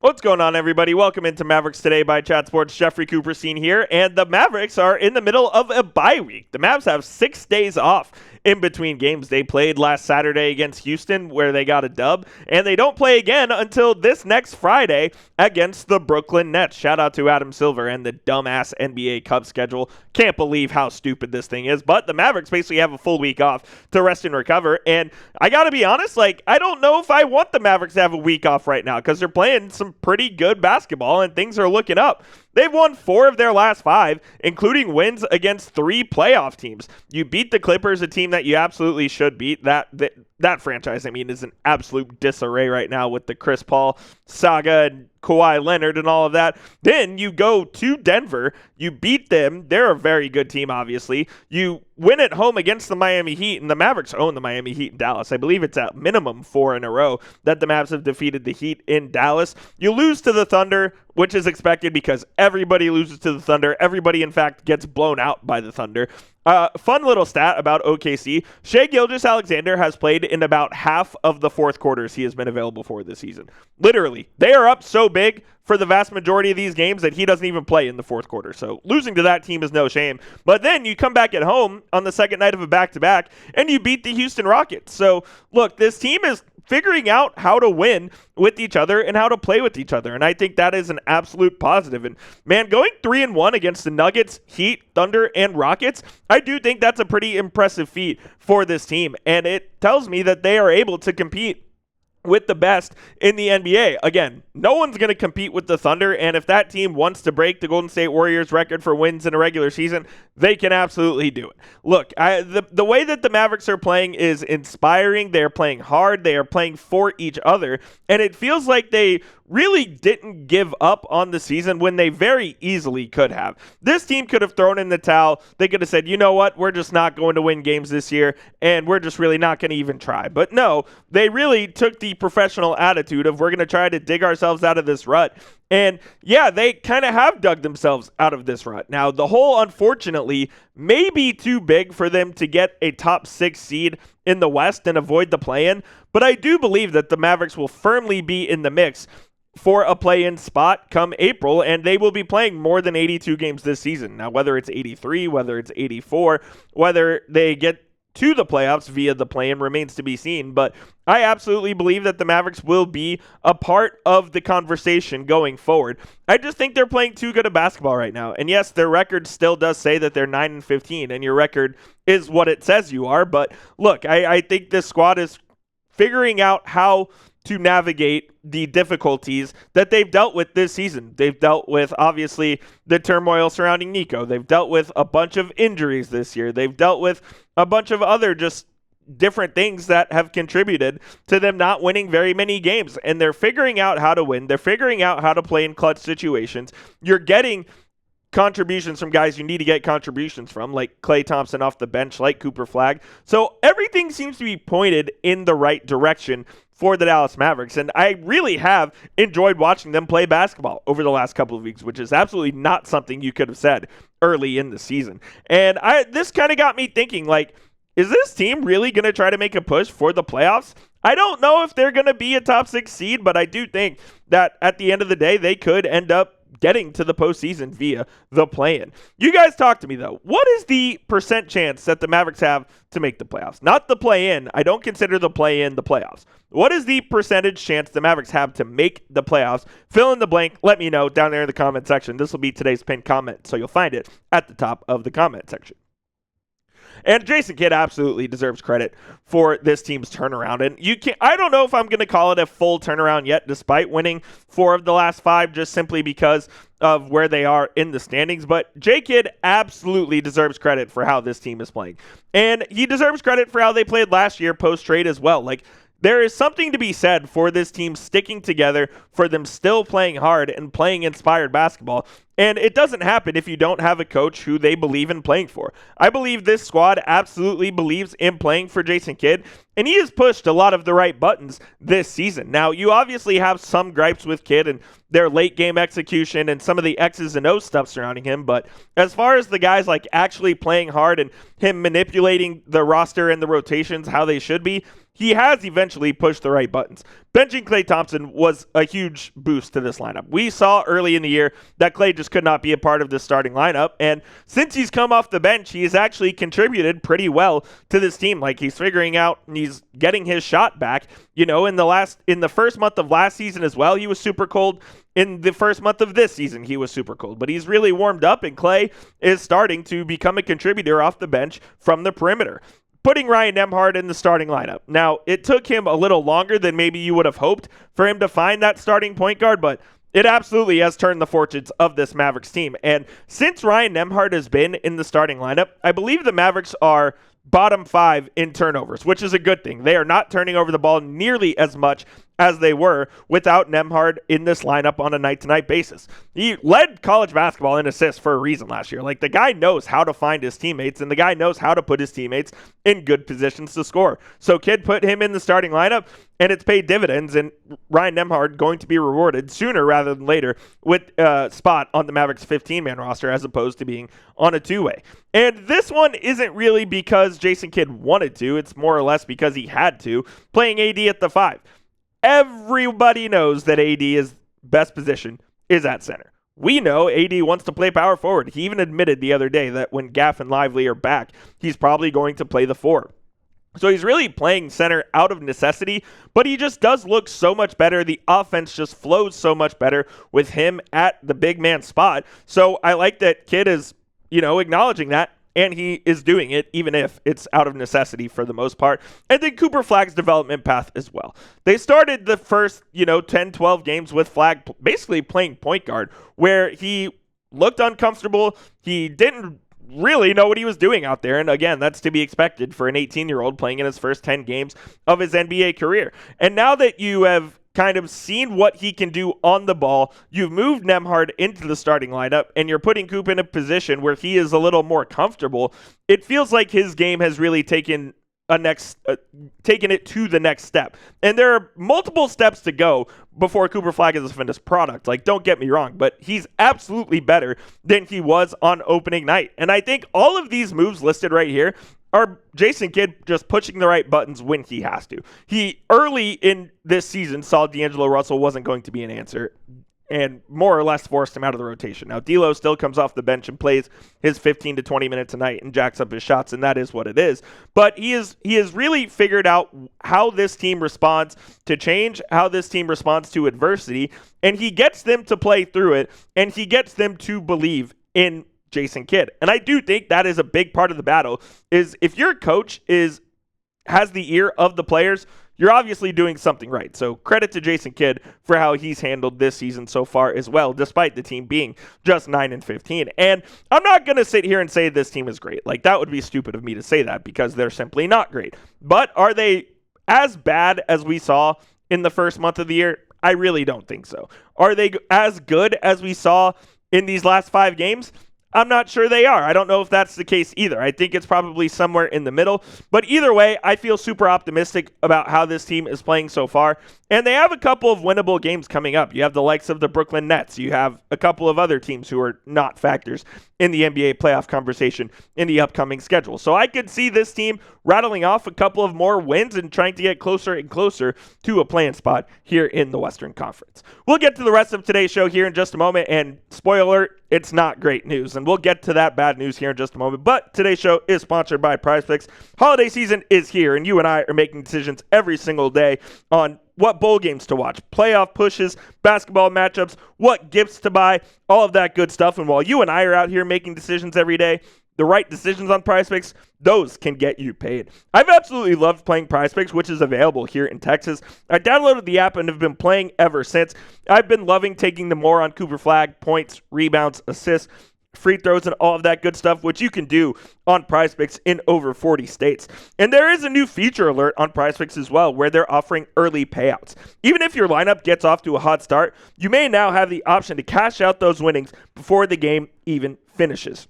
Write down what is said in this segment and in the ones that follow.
What's going on, everybody? Welcome into Mavericks Today by Chat Sports. Jeffrey Cooperstein here, and the Mavericks are in the middle of a bye week. The Mavs have 6 days off in between games. They played last Saturday against Houston, where they got a dub, and they don't play again until this next Friday against the Brooklyn Nets. Shout out to Adam Silver and the dumbass NBA Cup schedule. Can't believe how stupid this thing is, but the Mavericks basically have a full week off to rest and recover, and I gotta be honest, I don't know if I want the Mavericks to have a week off right now, because they're playing some pretty good basketball and things are looking up. They've won 4 of their last 5, including wins against 3 playoff teams. You beat the Clippers, a team that you absolutely should beat. That franchise, is an absolute disarray right now with the Chris Paul saga and Kawhi Leonard and all of that. Then you go to Denver, you beat them. They're a very good team, obviously. You win at home against the Miami Heat, and the Mavericks own the Miami Heat in Dallas. I believe it's at minimum 4 in a row that the Mavs have defeated the Heat in Dallas. You lose to the Thunder, which is expected because everybody loses to the Thunder. Everybody, in fact, gets blown out by the Thunder. Fun little stat about OKC. Shai Gilgeous-Alexander has played in about half of the fourth quarters he has been available for this season. Literally. They are up so big for the vast majority of these games that he doesn't even play in the fourth quarter. So losing to that team is no shame. But then you come back at home on the second night of a back-to-back and you beat the Houston Rockets. So look, this team is figuring out how to win with each other and how to play with each other. And I think that is an absolute positive. And man, going 3-1 against the Nuggets, Heat, Thunder, and Rockets, I do think that's a pretty impressive feat for this team. And it tells me that they are able to compete with the best in the NBA. Again, no one's going to compete with the Thunder, and if that team wants to break the Golden State Warriors record for wins in a regular season, they can absolutely do it. Look, the way that the Mavericks are playing is inspiring. They are playing hard. They are playing for each other, and it feels like they really didn't give up on the season when they very easily could have. This team could have thrown in the towel. They could have said, you know what, we're just not going to win games this year, and we're just really not going to even try. But no, they really took the professional attitude of we're going to try to dig ourselves out of this rut. And yeah, they kind of have dug themselves out of this rut. Now, the hole, unfortunately, may be too big for them to get a top 6 seed in the West and avoid the play-in, but I do believe that the Mavericks will firmly be in the mix for a play-in spot come April, and they will be playing more than 82 games this season. Now, whether it's 83, whether it's 84, whether they get to the playoffs via the play-in remains to be seen, but I absolutely believe that the Mavericks will be a part of the conversation going forward. I just think they're playing too good of basketball right now, and yes, their record still does say that they're 9-15, and your record is what it says you are, but look, I think this squad is figuring out how to navigate the difficulties that they've dealt with this season. They've dealt with, obviously, the turmoil surrounding Nico. They've dealt with a bunch of injuries this year. They've dealt with a bunch of other just different things that have contributed to them not winning very many games. And they're figuring out how to win. They're figuring out how to play in clutch situations. You're getting contributions from guys you need to get contributions from, like Klay Thompson off the bench, like Cooper Flagg. So everything seems to be pointed in the right direction for the Dallas Mavericks, and I really have enjoyed watching them play basketball over the last couple of weeks, which is absolutely not something you could have said early in the season. And this kind of got me thinking, is this team really going to try to make a push for the playoffs? I don't know if they're going to be a top 6 seed, but I do think that at the end of the day, they could end up getting to the postseason via the play-in. You guys talk to me, though. What is the % chance that the Mavericks have to make the playoffs? Not the play-in. I don't consider the play-in the playoffs. What is the percentage chance the Mavericks have to make the playoffs? Fill in the blank. Let me know down there in the comment section. This will be today's pinned comment, so you'll find it at the top of the comment section. And Jason Kidd absolutely deserves credit for this team's turnaround. And I don't know if I'm going to call it a full turnaround yet, despite winning 4 of the last 5, just simply because of where they are in the standings. But J. Kidd absolutely deserves credit for how this team is playing. And he deserves credit for how they played last year post-trade as well. There is something to be said for this team sticking together, for them still playing hard and playing inspired basketball, And it doesn't happen if you don't have a coach who they believe in playing for. I believe this squad absolutely believes in playing for Jason Kidd, and he has pushed a lot of the right buttons this season. Now, you obviously have some gripes with Kidd and their late game execution and some of the X's and O's stuff surrounding him, but as far as the guys like actually playing hard and him manipulating the roster and the rotations how they should be, he has eventually pushed the right buttons. Benching Klay Thompson was a huge boost to this lineup. We saw early in the year that Klay just could not be a part of this starting lineup, and since he's come off the bench, he has actually contributed pretty well to this team. Like, he's figuring out and he's getting his shot back. You know, in the first month of last season as well, he was super cold. In the first month of this season, he was super cold, but he's really warmed up, and Klay is starting to become a contributor off the bench from the perimeter. Putting Ryan Nembhard in the starting lineup. Now, it took him a little longer than maybe you would have hoped for him to find that starting point guard, but it absolutely has turned the fortunes of this Mavericks team. And since Ryan Nembhard has been in the starting lineup, I believe the Mavericks are bottom 5 in turnovers, which is a good thing. They are not turning over the ball nearly as much as they were without Nembhard in this lineup on a night-to-night basis. He led college basketball in assists for a reason last year. Like, the guy knows how to find his teammates, and the guy knows how to put his teammates in good positions to score. So Kidd put him in the starting lineup, and it's paid dividends, and Ryan Nembhard going to be rewarded sooner rather than later with a spot on the Mavericks 15-man roster as opposed to being on a two-way. And this one isn't really because Jason Kidd wanted to. It's more or less because he had to, playing AD at the 5. Everybody knows that AD's best position is at center. We know AD wants to play power forward. He even admitted the other day that when Gaff and Lively are back, he's probably going to play the 4. So he's really playing center out of necessity, but he just does look so much better. The offense just flows so much better with him at the big man spot. So I like that Kidd is, acknowledging that. And he is doing it, even if it's out of necessity for the most part. And then Cooper Flagg's development path as well. They started the first, 10, 12 games with Flagg basically playing point guard, where he looked uncomfortable. He didn't really know what he was doing out there. And again, that's to be expected for an 18-year-old playing in his first 10 games of his NBA career. And now that you have kind of seen what he can do on the ball, you've moved Nembhard into the starting lineup, and you're putting Coop in a position where he is a little more comfortable. It feels like his game has really taken it to the next step. And there are multiple steps to go before Cooper Flagg is a finished product. Like, don't get me wrong, but he's absolutely better than he was on opening night. And I think all of these moves listed right here are Jason Kidd just pushing the right buttons when he has to. He, early in this season, saw D'Angelo Russell wasn't going to be an answer and more or less forced him out of the rotation. Now, D'Lo still comes off the bench and plays his 15 to 20 minutes a night and jacks up his shots, and that is what it is. But he has really figured out how this team responds to change, how this team responds to adversity, and he gets them to play through it, and he gets them to believe in Jason Kidd. And I do think that is a big part of the battle, is if your coach has the ear of the players, you're obviously doing something right. So credit to Jason Kidd for how he's handled this season so far as well, despite the team being just 9-15. And I'm not going to sit here and say this team is great. Like, that would be stupid of me to say that, because they're simply not great. But are they as bad as we saw in the first month of the year? I really don't think so. Are they as good as we saw in these last 5 games? I'm not sure they are. I don't know if that's the case either. I think it's probably somewhere in the middle. But either way, I feel super optimistic about how this team is playing so far. And they have a couple of winnable games coming up. You have the likes of the Brooklyn Nets. You have a couple of other teams who are not factors in the NBA playoff conversation in the upcoming schedule. So I could see this team rattling off a couple of more wins and trying to get closer and closer to a playing spot here in the Western Conference. We'll get to the rest of today's show here in just a moment, and spoiler alert, it's not great news, and we'll get to that bad news here in just a moment. But today's show is sponsored by PrizePicks. Holiday season is here, and you and I are making decisions every single day on what bowl games to watch, playoff pushes, basketball matchups, what gifts to buy, all of that good stuff. And while you and I are out here making decisions every day, the right decisions on PrizePicks, those can get you paid. I've absolutely loved playing PrizePicks, which is available here in Texas. I downloaded the app and have been playing ever since. I've been loving taking the more on Cooper Flagg, points, rebounds, assists, free throws and all of that good stuff, which you can do on PrizePicks in over 40 states. And there is a new feature alert on PrizePicks as well, where they're offering early payouts. Even if your lineup gets off to a hot start, you may now have the option to cash out those winnings before the game even finishes.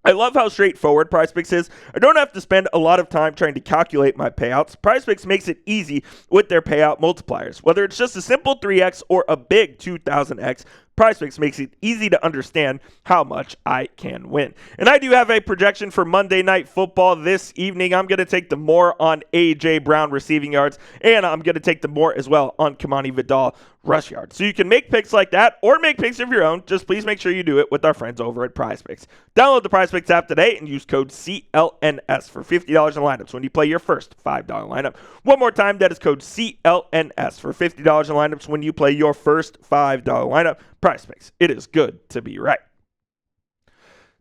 I love how straightforward PrizePicks is. I don't have to spend a lot of time trying to calculate my payouts. PrizePicks makes it easy with their payout multipliers. Whether it's just a simple 3x or a big 2000x, PrizePicks makes it easy to understand how much I can win. And I do have a projection for Monday Night Football this evening. I'm going to take the more on A.J. Brown receiving yards, and I'm going to take the more as well on Kamani Vidal rush yards. So you can make picks like that or make picks of your own. Just please make sure you do it with our friends over at PrizePicks. Download the PrizePicks app today and use code CLNS for $50 in lineups when you play your first $5 lineup. One more time, that is code CLNS for $50 in lineups when you play your first $5 lineup. PrizePicks, it is good to be right.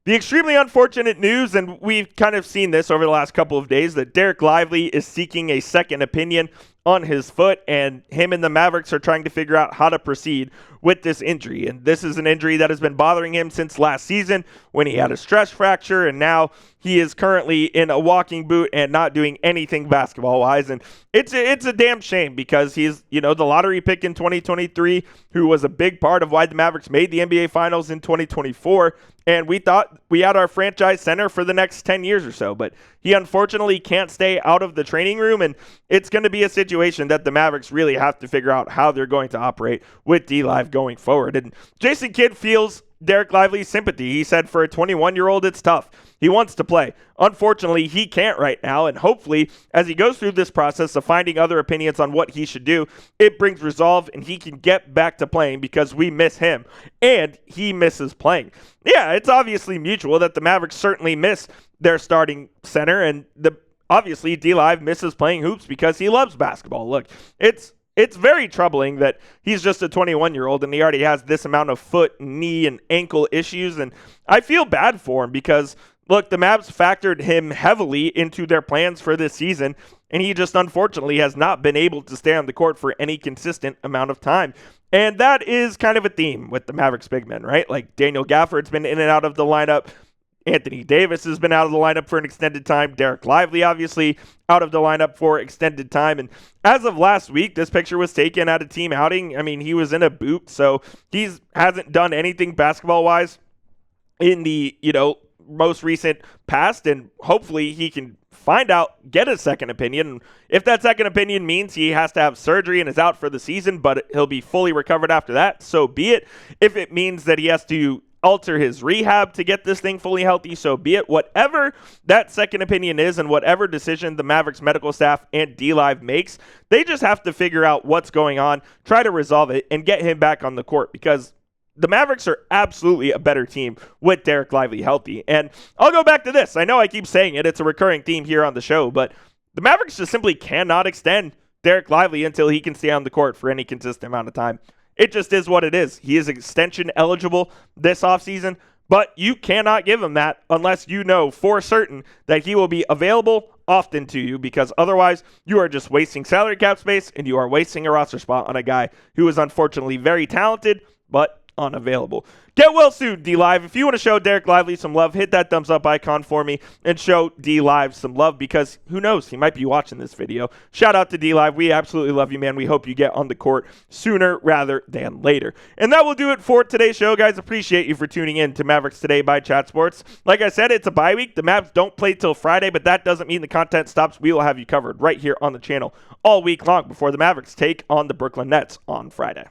The extremely unfortunate news, and we've kind of seen this over the last couple of days, that Dereck Lively is seeking a second opinion on his foot, and him and the Mavericks are trying to figure out how to proceed with this injury. And this is an injury that has been bothering him since last season when he had a stress fracture, and now he is currently in a walking boot and not doing anything basketball-wise. And it's a damn shame, because he's, the lottery pick in 2023, who was a big part of why the Mavericks made the NBA Finals in 2024. And we thought we had our franchise center for the next 10 years or so, but he unfortunately can't stay out of the training room, and it's going to be a situation that the Mavericks really have to figure out how they're going to operate with D-Live going forward. And Jason Kidd feels Dereck Lively's sympathy. He said for a 21-year-old, it's tough. He wants to play. Unfortunately, he can't right now, and hopefully, as he goes through this process of finding other opinions on what he should do, it brings resolve and he can get back to playing, because we miss him, and he misses playing. Yeah, it's obviously mutual that the Mavericks certainly miss their starting center, and obviously D-Live misses playing hoops because he loves basketball. Look, it's very troubling that he's just a 21-year-old and he already has this amount of foot, knee, and ankle issues, and I feel bad for him because, look, the Mavs factored him heavily into their plans for this season, and he just unfortunately has not been able to stay on the court for any consistent amount of time. And that is kind of a theme with the Mavericks big men, right? Like Daniel Gafford's been in and out of the lineup. Anthony Davis has been out of the lineup for an extended time. Dereck Lively, obviously, out of the lineup for extended time. And as of last week, this picture was taken at a team outing. I mean, he was in a boot, so he hasn't done anything basketball-wise in the, most recent past, and hopefully he can get a second opinion. If that second opinion means he has to have surgery and is out for the season, but he'll be fully recovered after that, so be it. If it means that he has to alter his rehab to get this thing fully healthy, so be it. Whatever that second opinion is, and whatever decision the Mavericks medical staff and D-Live makes, they just have to figure out what's going on, try to resolve it, and get him back on the court, because the Mavericks are absolutely a better team with Dereck Lively healthy. And I'll go back to this. I know I keep saying it. It's a recurring theme here on the show, but the Mavericks just simply cannot extend Dereck Lively until he can stay on the court for any consistent amount of time. It just is what it is. He is extension eligible this offseason, but you cannot give him that unless you know for certain that he will be available often to you, because otherwise you are just wasting salary cap space and you are wasting a roster spot on a guy who is unfortunately very talented, but unavailable. Get well soon, D-Live. If you want to show Dereck Lively some love, hit that thumbs up icon for me and show D-Live some love, because who knows, he might be watching this video. Shout out to D-Live. We absolutely love you, man. We hope you get on the court sooner rather than later. And that will do it for today's show, guys. Appreciate you for tuning in to Mavericks Today by Chat Sports. Like I said, it's a bye week. The Mavs don't play till Friday, but that doesn't mean the content stops. We will have you covered right here on the channel all week long before the Mavericks take on the Brooklyn Nets on Friday.